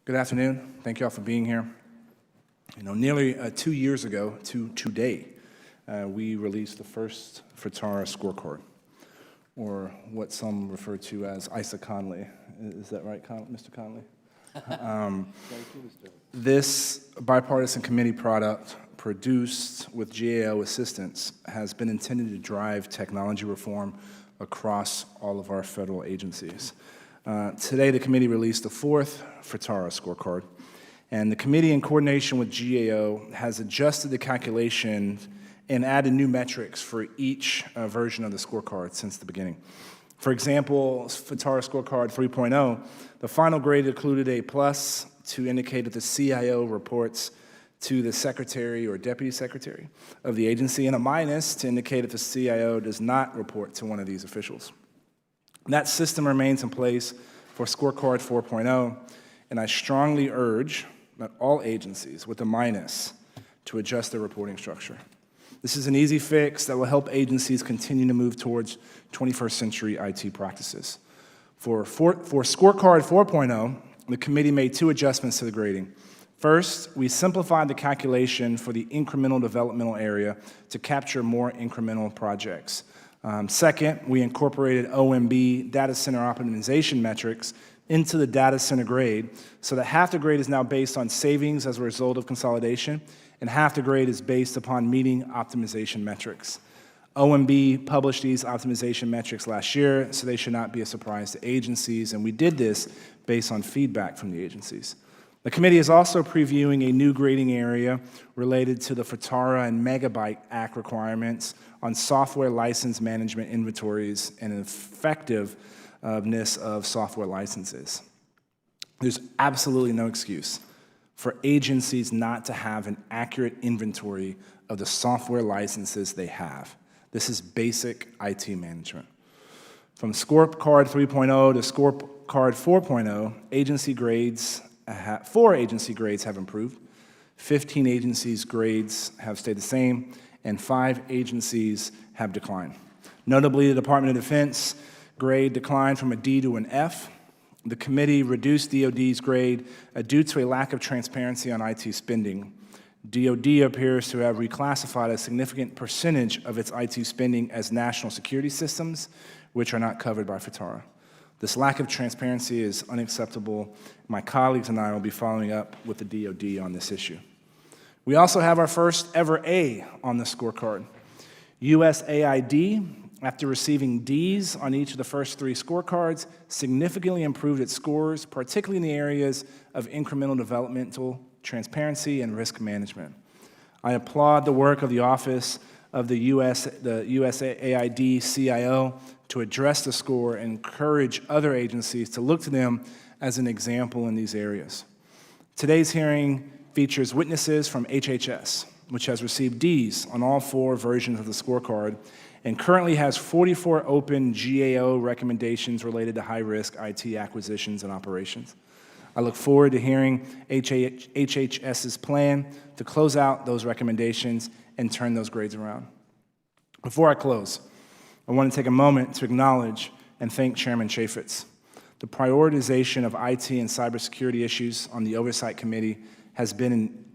Good afternoon. Thank you all for being here. Nearly 2 years ago to today, we released the first FITARA scorecard, or what some refer to as ISA Conley. Is that right, Mr. Conley? This bipartisan committee product, produced with GAO assistance, has been intended to drive technology reform across all of our federal agencies. Today, the committee released the fourth FITARA scorecard, and the committee, in coordination with GAO, has adjusted the calculation and added new metrics for each version of the scorecard since the beginning. For example, FITARA scorecard 3.0, the final grade included a plus to indicate that the CIO reports to the secretary or deputy secretary of the agency, and a minus to indicate if the CIO does not report to one of these officials. That system remains in place for scorecard 4.0, and I strongly urge that all agencies with a minus to adjust their reporting structure. This is an easy fix that will help agencies continue to move towards 21st century IT practices. For scorecard 4.0, the committee made two adjustments to the grading. First, we simplified the calculation for the incremental developmental area to capture more incremental projects. Second, we incorporated OMB data center optimization metrics into the data center grade, so that half the grade is now based on savings as a result of consolidation, and half the grade is based upon meeting optimization metrics. OMB published these optimization metrics last year, so they should not be a surprise to agencies, and we did this based on feedback from the agencies. The committee is also previewing a new grading area related to the FITARA and Megabyte Act requirements on software license management inventories and effectiveness of software licenses. There's absolutely no excuse for agencies not to have an accurate inventory of the software licenses they have. This is basic IT management. From scorecard 3.0 to scorecard 4.0, agency grades 4 agency grades have improved, 15 agencies' grades have stayed the same, and 5 agencies have declined. Notably, the Department of Defense grade declined from a D to an F. The committee reduced DoD's grade due to a lack of transparency on IT spending. DoD appears to have reclassified a significant percentage of its IT spending as national security systems, which are not covered by FITARA. This lack of transparency is unacceptable. My colleagues and I will be following up with the DoD on this issue. We also have our first ever A on the scorecard. USAID, after receiving Ds on each of the first 3 scorecards, significantly improved its scores, particularly in the areas of incremental developmental transparency and risk management. I applaud the work of the Office of the USAID CIO to address the score and encourage other agencies to look to them as an example in these areas. Today's hearing features witnesses from HHS, which has received Ds on all 4 versions of the scorecard and currently has 44 open GAO recommendations related to high-risk IT acquisitions and operations. I look forward to hearing HHS's plan to close out those recommendations and turn those grades around. Before I close, I want to take a moment to acknowledge and thank Chairman Chaffetz. The prioritization of IT and cybersecurity issues on the Oversight Committee has been an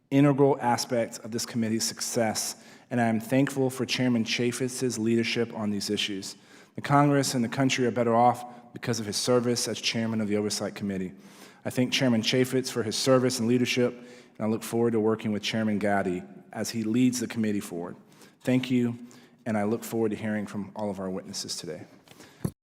integral aspect of this committee's success, and I am thankful for Chairman Chaffetz's leadership on these issues. The Congress and the country are better off because of his service as chairman of the Oversight Committee. I thank Chairman Chaffetz for his service and leadership, and I look forward to working with Chairman Gaddy as he leads the committee forward. Thank you, and I look forward to hearing from all of our witnesses today.